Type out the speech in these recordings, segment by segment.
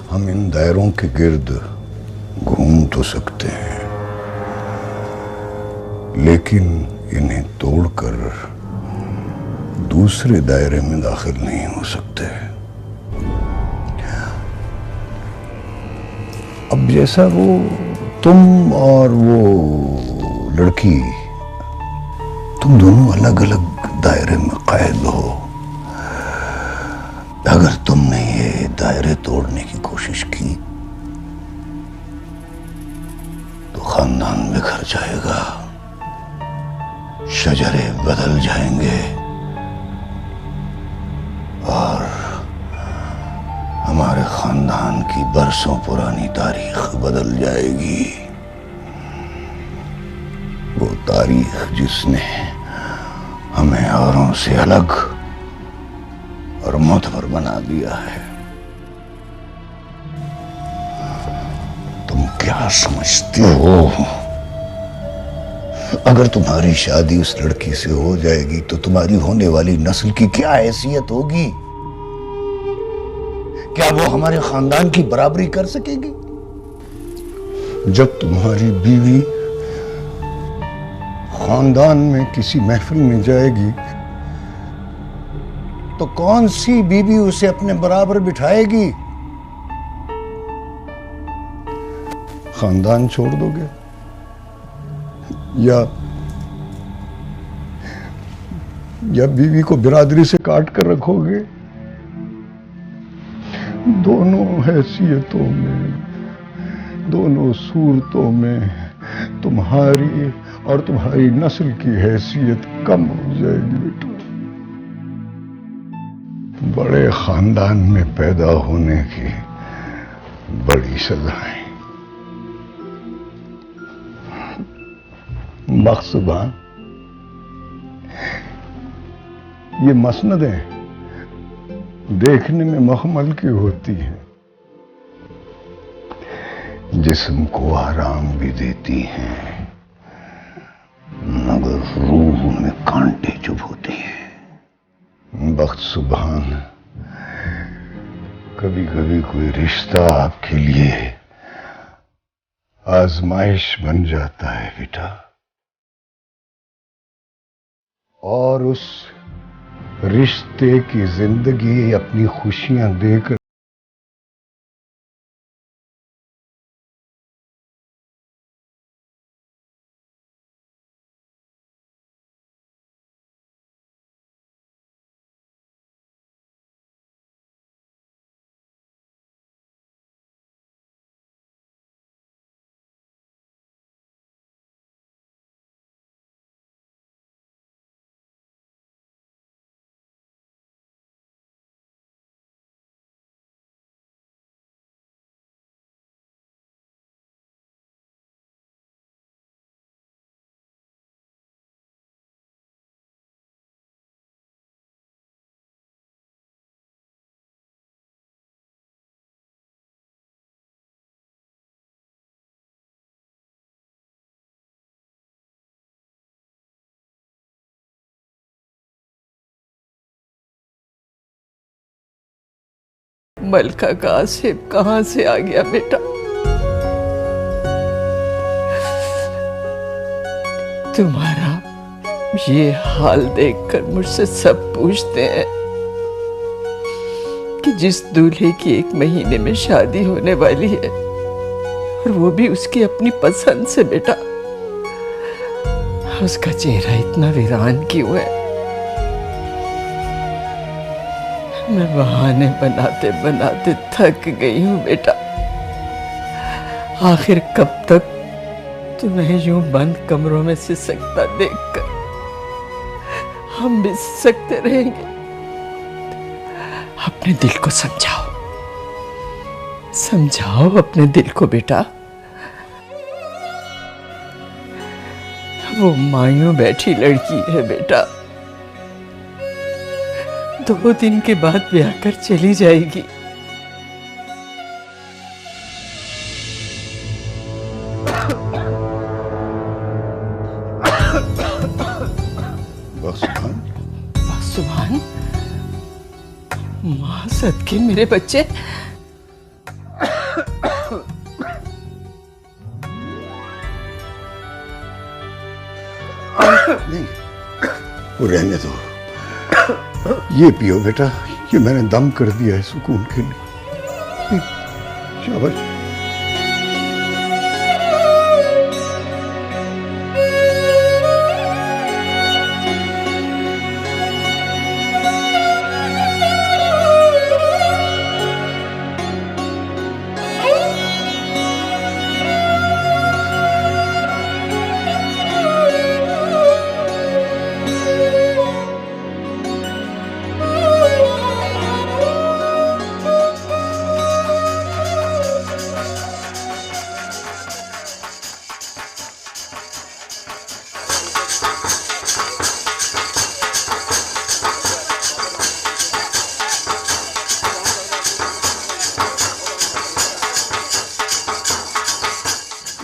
हम इन दायरों के गिर्द घूम तो सकते हैं, लेकिन इन्हें तोड़कर दूसरे दायरे में दाखिल नहीं हो सकते। अब जैसा वो तुम और वो लड़की, तुम दोनों अलग अलग दायरे में कैद हो। अगर तुमने ये दायरे तोड़ने की कोशिश की तो खानदान बिखर जाएगा, शजरे बदल जाएंगे और हमारे खानदान की बरसों पुरानी तारीख बदल जाएगी। वो तारीख जिसने हमें औरों से अलग और मोतबर बना दिया है। तुम क्या समझते हो? अगर तुम्हारी शादी उस लड़की से हो जाएगी तो तुम्हारी होने वाली नस्ल की क्या हैसियत होगी? क्या वो हमारे खानदान की बराबरी कर सकेगी? जब तुम्हारी बीवी खानदान में किसी महफिल में जाएगी तो कौन सी बीवी उसे अपने बराबर बिठाएगी? खानदान छोड़ दोगे या बीवी को बिरादरी से काट कर रखोगे? दोनों हैसियतों में, दोनों सूरतों में तुम्हारी और तुम्हारी नस्ल की हैसियत कम हो जाएगी बेटा। बड़े खानदान में पैदा होने की बड़ी सजाएं। मकसुबान, ये मसनदें देखने में मखमल की होती हैं, जिस्म को आराम भी देती हैं, मगर रूह में कांटे चुभोती हैं। बख्त सुभान, कभी कभी कोई रिश्ता आपके लिए आजमाइश बन जाता है बेटा, और उस रिश्ते की जिंदगी अपनी खुशियां देकर मलका कासिम कहां से आ गया बेटा? तुम्हारा ये हाल देखकर मुझसे सब पूछते हैं कि जिस दूल्हे की 1 महीने में शादी होने वाली है और वो भी उसकी अपनी पसंद से बेटा, उसका चेहरा इतना वीरान क्यों है? मैं बहाने बनाते बनाते थक गई हूँ बेटा। आखिर कब तक तुम्हें यूं बंद कमरों में सिसकता देखकर हम भी सिसकते रहेंगे? अपने दिल को समझाओ, समझाओ अपने दिल को बेटा। वो मायूं बैठी लड़की है बेटा, 2 दिन के बाद ब्याह कर चली जाएगी। सुभान, मां सदके मेरे बच्चे। नहीं, वो रहने दो। ये पियो बेटा, ये मैंने दम कर दिया है सुकून के लिए। शाबाश।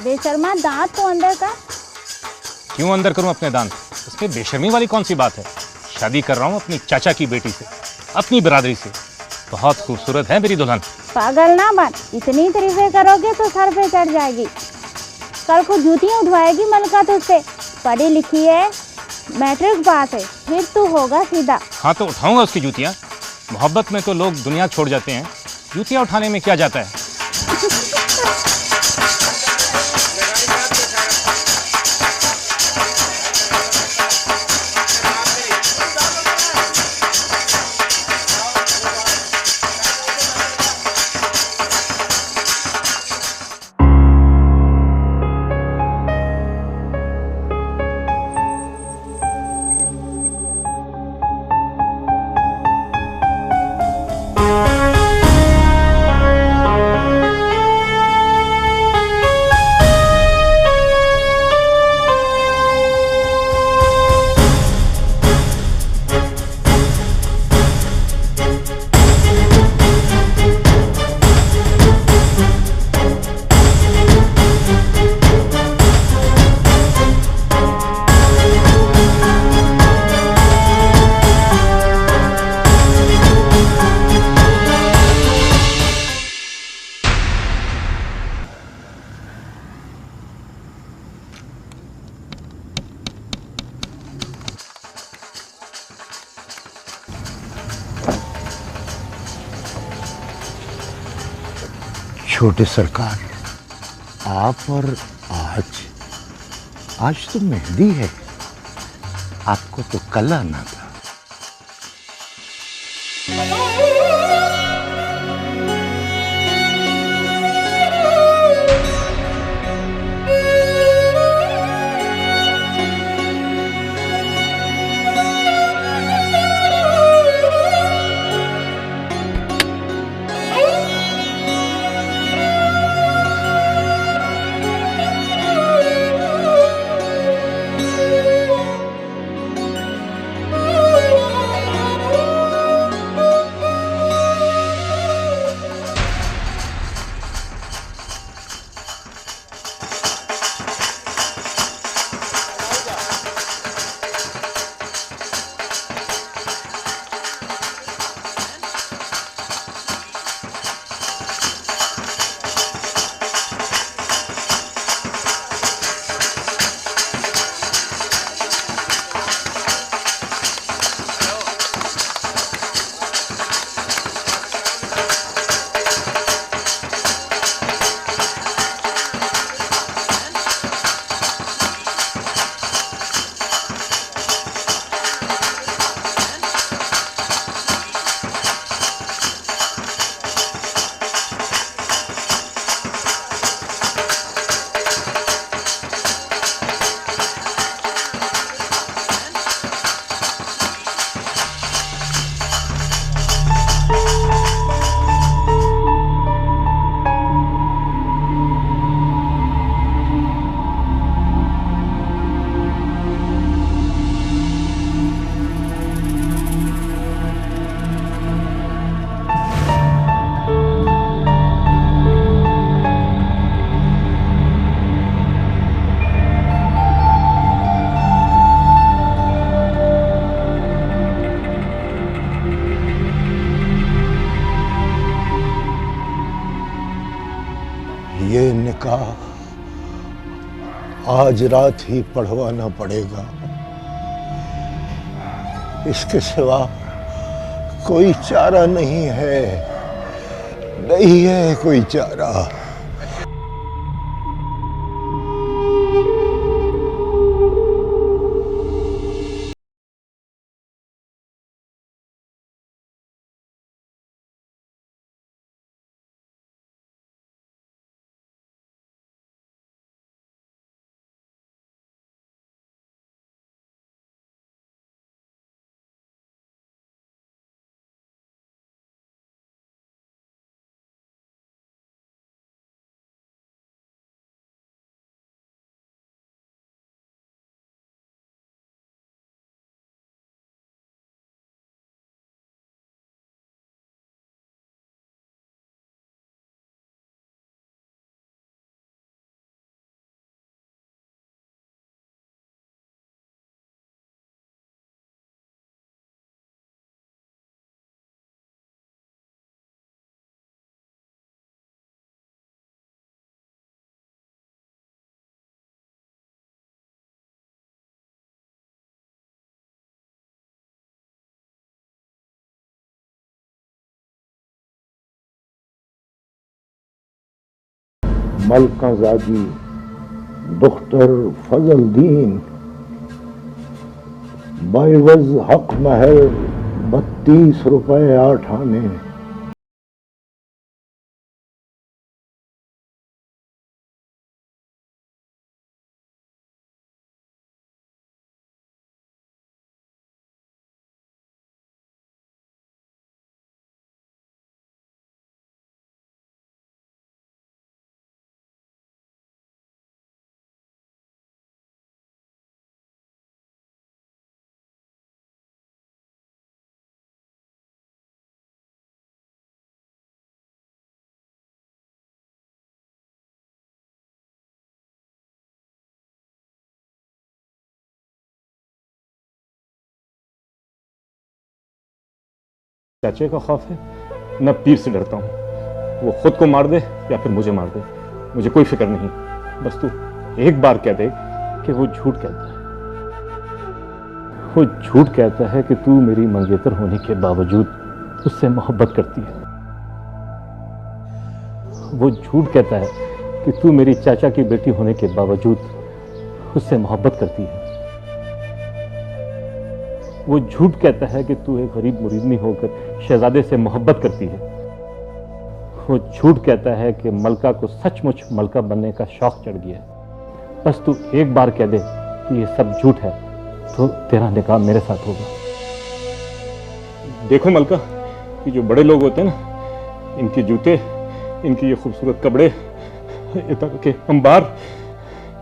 बेशर्मा, दांत तो अंदर का। क्यों अंदर करूं अपने दांत? इसमें बेशर्मी वाली कौन सी बात है? शादी कर रहा हूं अपनी चाचा की बेटी से, अपनी बिरादरी से। बहुत खूबसूरत है मेरी दुल्हन। पागल ना बन, इतनी तारीफें करोगे तो सर पे चढ़ जाएगी। कल को जूतियां उठवाएगी मलका तुझसे। पढ़ी लिखी है, मैट्रिक पास है, फिर तू होगा सीधा। हाँ तो उठाऊंगा उसकी जूतियां। मोहब्बत में तो लोग दुनिया छोड़ जाते हैं, जूतियां उठाने में क्या जाता है। छोटे सरकार, आप और आज तो मेहंदी है, आपको तो कल आना था। ये निकाह आज रात ही पढ़वाना पड़ेगा। इसके सिवा कोई चारा नहीं है, नहीं है कोई चारा। मलकाजादी दुख्तर फजलदीन बाइवज हक महर 32 रुपए 8 आने। चाचे का खौफ है, न पीर से डरता हूं। वो खुद को मार दे या फिर मुझे मार दे, मुझे कोई फिक्र नहीं। बस तू एक बार कह दे कि वो झूठ कहता है। वो झूठ कहता है कि तू मेरी मंगेतर होने के बावजूद उससे मोहब्बत करती है। वो झूठ कहता है कि तू मेरी चाचा की बेटी होने के बावजूद उससे मोहब्बत करती है। वो झूठ कहता है कि तू एक गरीब मुरीदनी होकर शहजादे से मोहब्बत करती है। वो झूठ कहता है कि मलका को सचमुच मलका बनने का शौक चढ़ गया है। बस तू एक बार कह दे कि ये सब झूठ है तो तेरा निकाह मेरे साथ होगा। देखो मलका, ये जो बड़े लोग होते हैं ना, इनके जूते, इनकी ये खूबसूरत कपड़े, इतर के अंबार,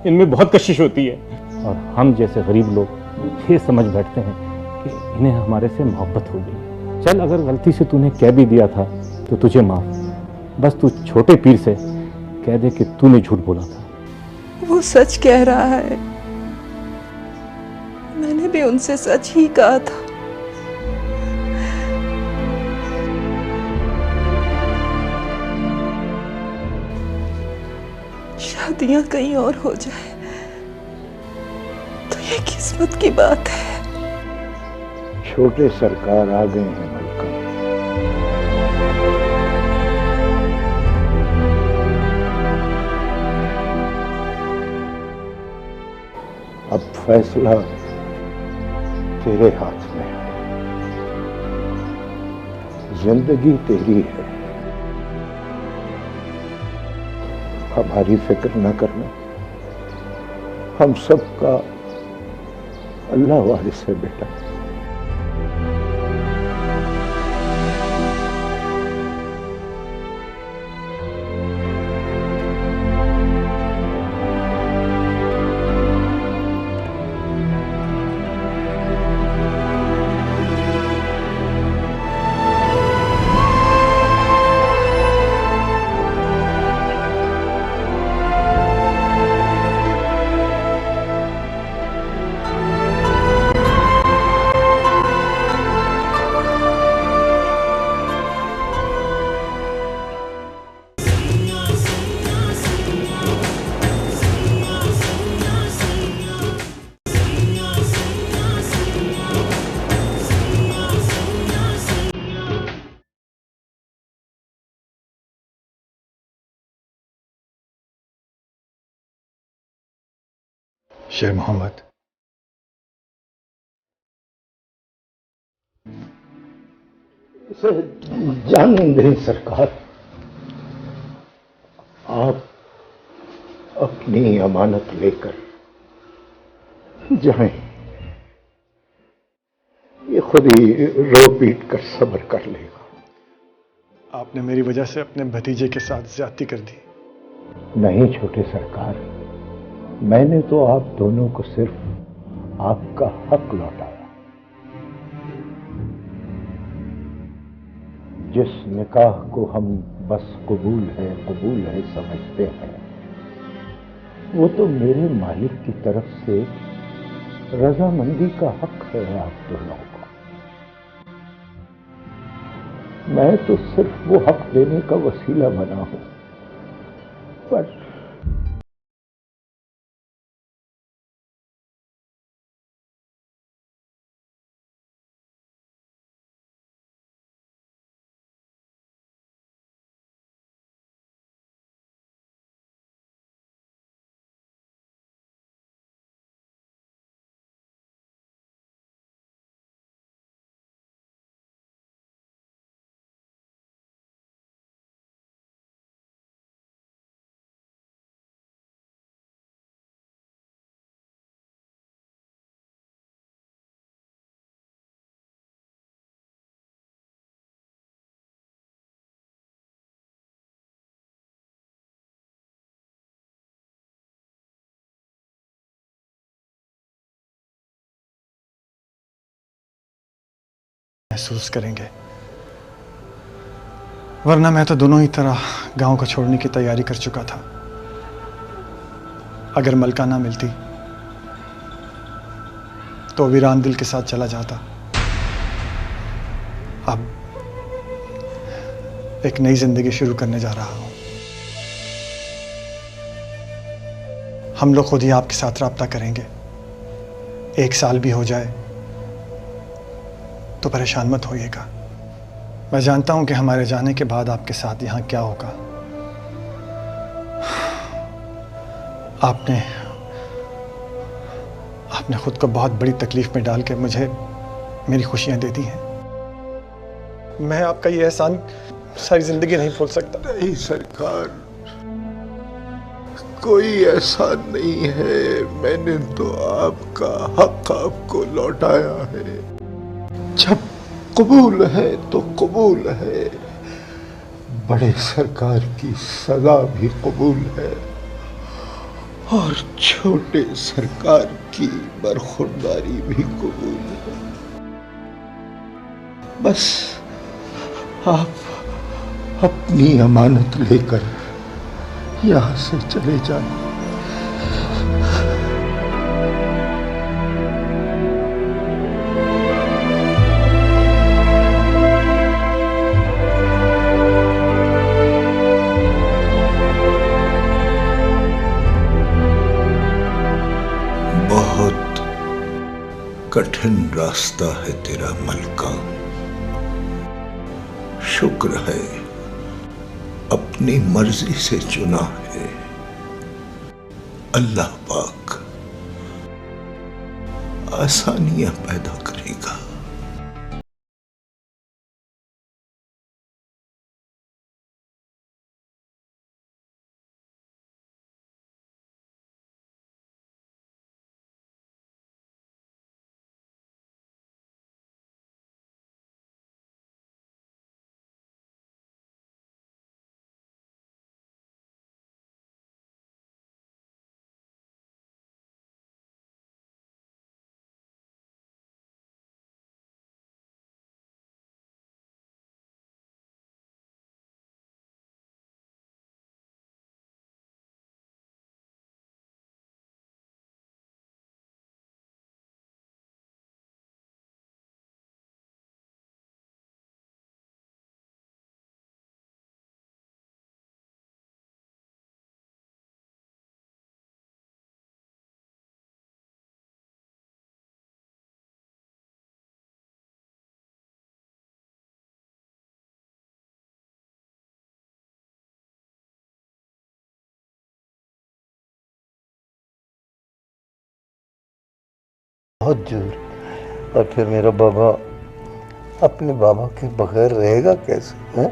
इनमें बहुत कशिश होती है। और हम जैसे गरीब लोग ये समझ बैठते हैं कि इन्हें हमारे से मोहब्बत हो गई। चल, अगर गलती से तूने कह भी दिया था तो तुझे माफ। बस तू छोटे पीर से कह दे कि तूने झूठ बोला था। वो सच कह रहा है, मैंने भी उनसे सच ही कहा था। शादियां कहीं और हो जाए तो ये किस्मत की बात है। छोटे सरकार आ गए हैं मलका। अब फैसला तेरे हाथ में है। जिंदगी तेरी है, हमारी फिक्र न करना। हम सबका अल्लाह वारिस है बेटा। शेर मोहम्मद, इसे जाने दें सरकार। आप अपनी अमानत लेकर जाएं। ये खुद ही रो पीट कर सब्र कर लेगा। आपने मेरी वजह से अपने भतीजे के साथ ज्यादती कर दी। नहीं छोटे सरकार, मैंने तो आप दोनों को सिर्फ आपका हक लौटाया। जिस निकाह को हम बस कबूल है समझते हैं, वो तो मेरे मालिक की तरफ से रजामंदी का हक है आप दोनों को। मैं तो सिर्फ वो हक देने का वसीला बना हूं, पर महसूस करेंगे, वरना मैं तो दोनों ही तरह गांव को छोड़ने की तैयारी कर चुका था। अगर मलका ना मिलती तो वीरान दिल के साथ चला जाता। अब एक नई जिंदगी शुरू करने जा रहा हूं। हम लोग खुद ही आपके साथ राब्ता करेंगे। 1 साल भी हो जाए तो परेशान मत होइएगा। मैं जानता हूं कि हमारे जाने के बाद आपके साथ यहां क्या होगा। आपने खुद को बहुत बड़ी तकलीफ में डाल के मुझे मेरी खुशियां दे दी हैं। मैं आपका ये एहसान सारी जिंदगी नहीं भूल सकता। नहीं सरकार, कोई ऐसा नहीं है। मैंने तो आपका हक आपको लौटाया है। जब कबूल है तो कबूल है। बड़े सरकार की सजा भी कबूल है और छोटे सरकार की बरखुरदारी भी कबूल है। बस आप अपनी अमानत लेकर यहां से चले जाएं। बहुत कठिन रास्ता है तेरा मलका। शुक्र है अपनी मर्जी से चुना है। अल्लाह पाक आसानियां पैदा करेगा। बहुत दूर। और फिर मेरा बाबा अपने बाबा के बगैर रहेगा कैसे? है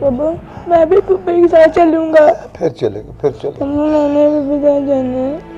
बाबा मैं भी पापा के साथ चलूंगा। फिर चलेगा, फिर चलेगा। नाना भी साथ जाना है।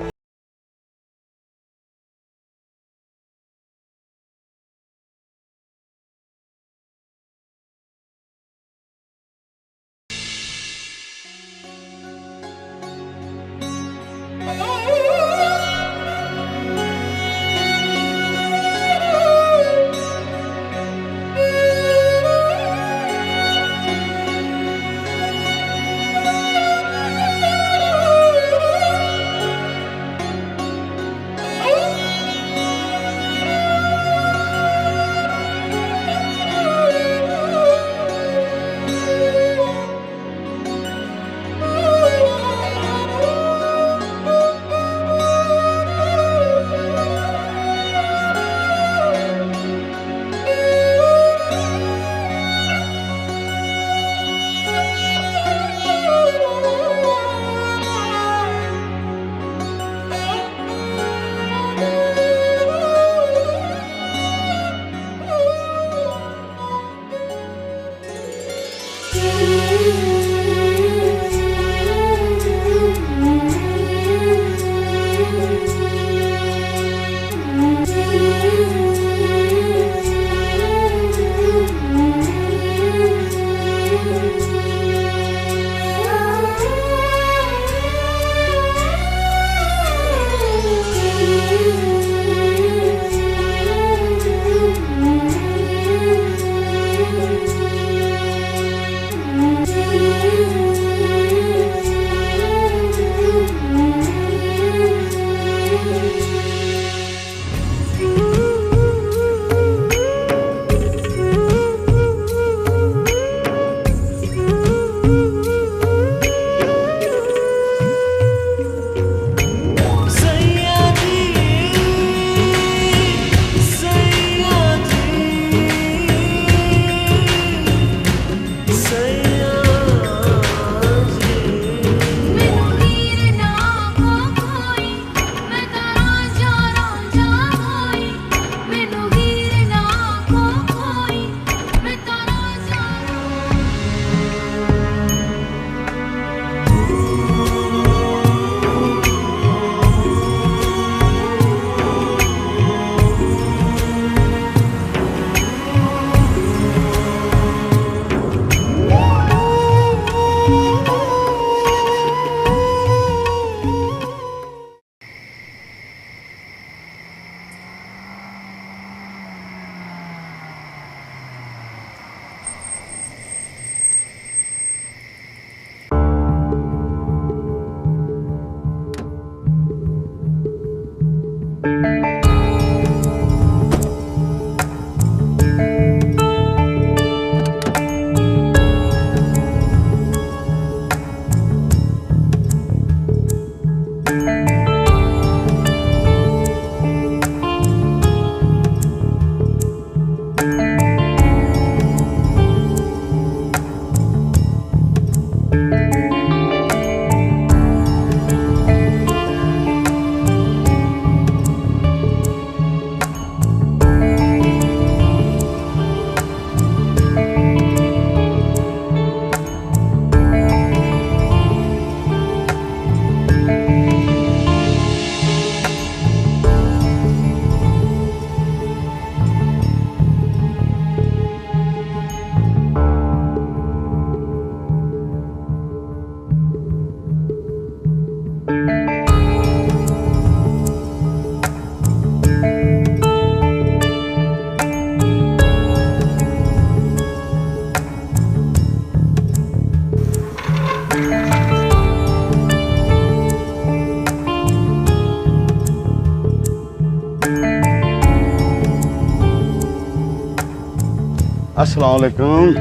अस्सलाम वालेकुम।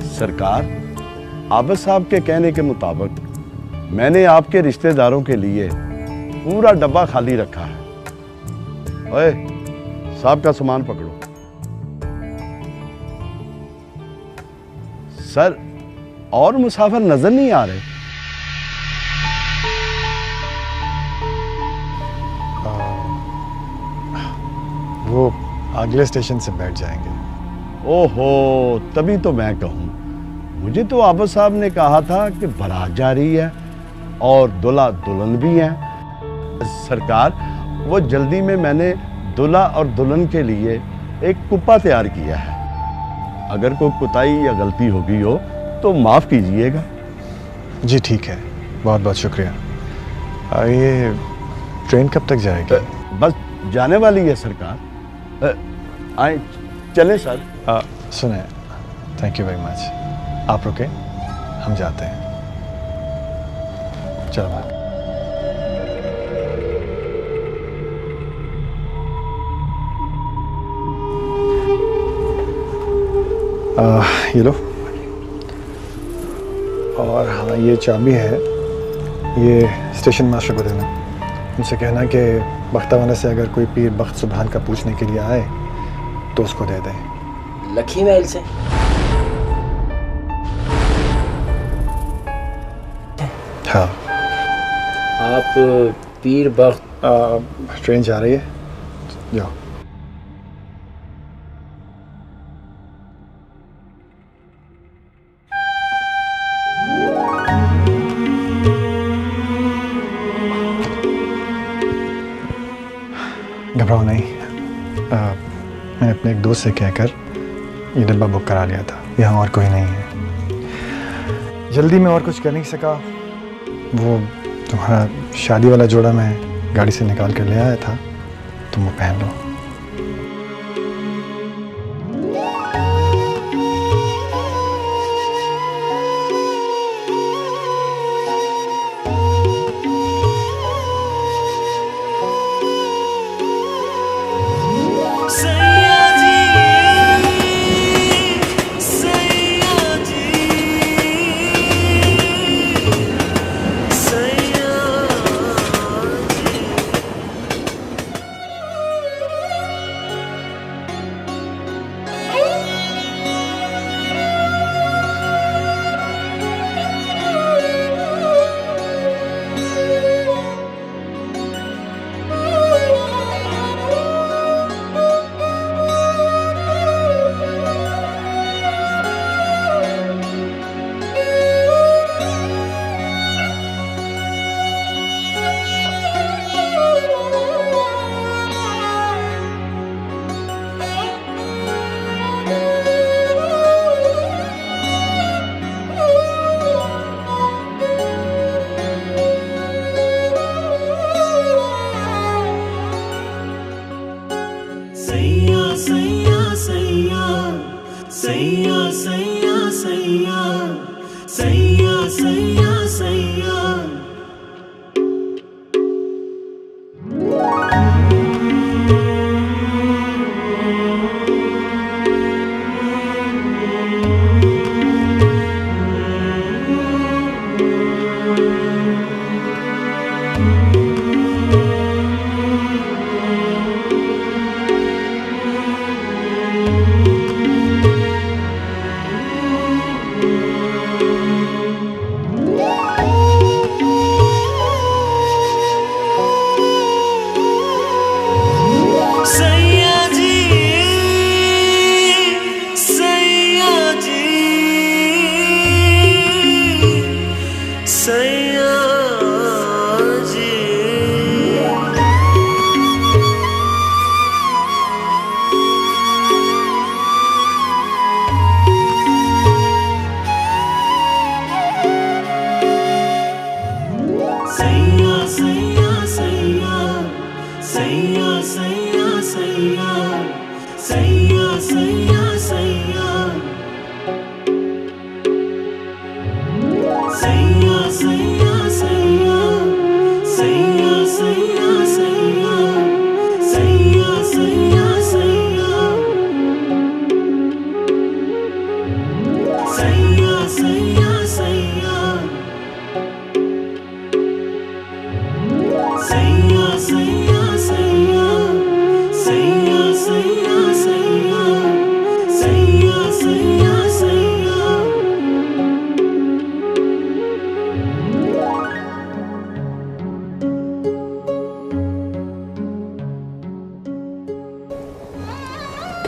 सरकार, आबिद साहब के कहने के मुताबिक मैंने आपके रिश्तेदारों के लिए पूरा डब्बा खाली रखा है। ओए, साहब का सामान पकड़ो। सर, और मुसाफिर नजर नहीं आ रहे। वो अगले स्टेशन से बैठ जाएंगे। ओहो, तभी तो मैं कहूँ, मुझे तो आबा साहब ने कहा था कि बारात जा रही है और दूल्हा दुल्हन भी है। सरकार, वो जल्दी में मैंने दूल्हा और दुल्हन के लिए एक कुप्पा तैयार किया है। अगर कोई कुताही या गलती हो गई हो तो माफ़ कीजिएगा। जी ठीक है, बहुत बहुत शुक्रिया। ये ट्रेन कब तक जाएगी? बस जाने वाली है सरकार। आए चलें सर। सुने, थैंक यू वेरी मच। आप रुके, हम जाते हैं। चलो बाय। ये लो, और हाँ ये चाबी है, ये स्टेशन मास्टर को देना। उनसे कहना कि बख्तावाना से अगर कोई पीर बख्त सुबहान का पूछने के लिए आए तो उसको दे दें। लखी महल से? हाँ। आप पीर बख्त? ट्रेन जा रही है, जाओ। घबराओ नहीं, मैंने अपने एक दोस्त से कहकर ये डब्बा बुक करा लिया था। यहाँ और कोई नहीं है। जल्दी में और कुछ कर नहीं सका। वो तुम्हारा शादी वाला जोड़ा मैं गाड़ी से निकाल कर ले आया था, तुम वो पहन लो।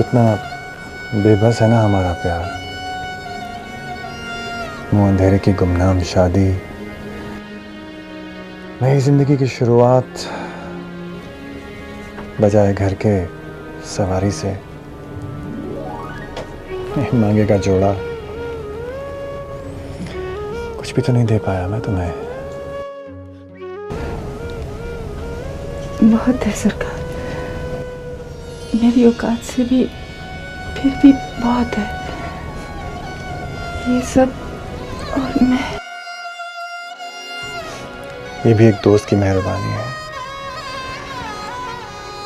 कितना बेबस है ना हमारा प्यार। वो अंधेरे की गुमनाम शादी, नई जिंदगी की शुरुआत, बजाय घर के सवारी से, मांगे का जोड़ा। कुछ भी तो नहीं दे पाया मैं तुम्हें। बहुत है सरकार, मेरी औकात से भी फिर भी बहुत है ये सब। और मैं, ये भी एक दोस्त की मेहरबानी है।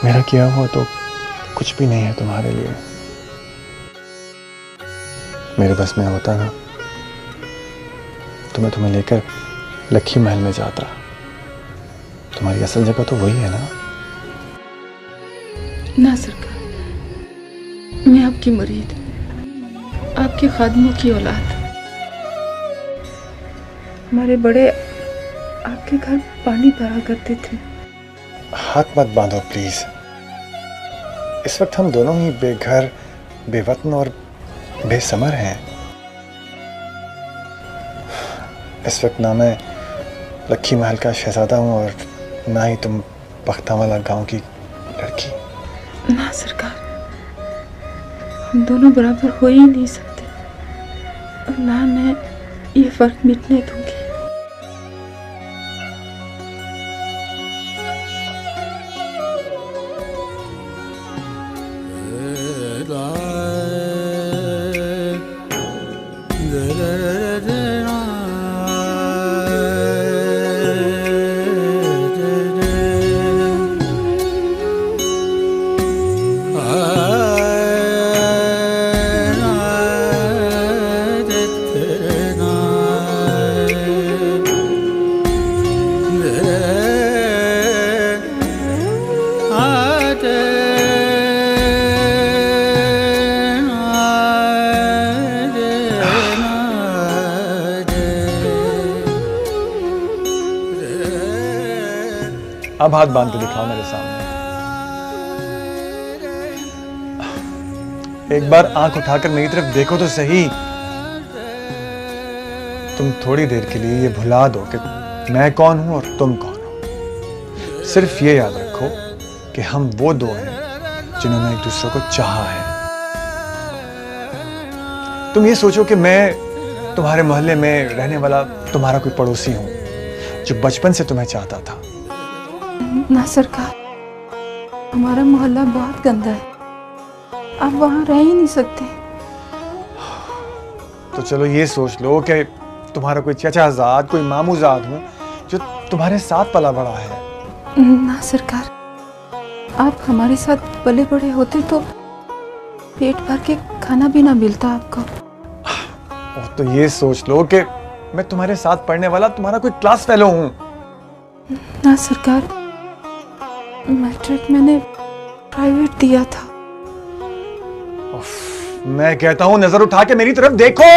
मेरा किया हुआ तो कुछ भी नहीं है तुम्हारे लिए। मेरे बस में होता ना तो मैं तुम्हें लेकर लक्की महल में जाता। तुम्हारी असल जगह तो वही है ना। ना सरकार, मैं आपकी मुरीद, आपके खादमों की औलाद। हमारे बड़े आपके घर पानी भरा करते थे। हाथ मत बांधो प्लीज। इस वक्त हम दोनों ही बेघर, बेवतन और बेसमर हैं। इस वक्त ना मैं लक्की महल का शहजादा हूं और ना ही तुम बख्तावाला गांव की लड़की। ना सरकार, हम दोनों बराबर हो ही नहीं सकते और ना मैं ये फर्क मिटने दूंगी। अब हाथ बांध के दिखाओ मेरे सामने। एक बार आंख उठाकर मेरी तरफ देखो तो सही। तुम थोड़ी देर के लिए ये भुला दो कि मैं कौन हूं और तुम कौन हो। सिर्फ ये याद रखो कि हम वो दो हैं जिन्होंने एक दूसरे को चाहा है। तुम ये सोचो कि मैं तुम्हारे मोहल्ले में रहने वाला तुम्हारा कोई पड़ोसी हूं जो बचपन से तुम्हें चाहता था। ना सरकार, हमारा मोहल्ला बहुत गंदा है, आप वहां रह ही नहीं सकते। तो चलो ये सोच लो कि तुम्हारा कोई चचाजाद, कोई मामूजाद हूं जो तुम्हारे साथ पला बड़ा है। ना सरकार, आप हमारे साथ पले बड़े होते तो पेट भर के खाना भी ना मिलता आपको। तो ये सोच लो कि मैं तुम्हारे साथ पढ़ने वाला तुम्हारा कोई क्लास फेलो हूं। ना सरकार, मैट्रिक मैंने प्राइवेट दिया था। मैं कहता हूं नजर उठा के मेरी तरफ देखो।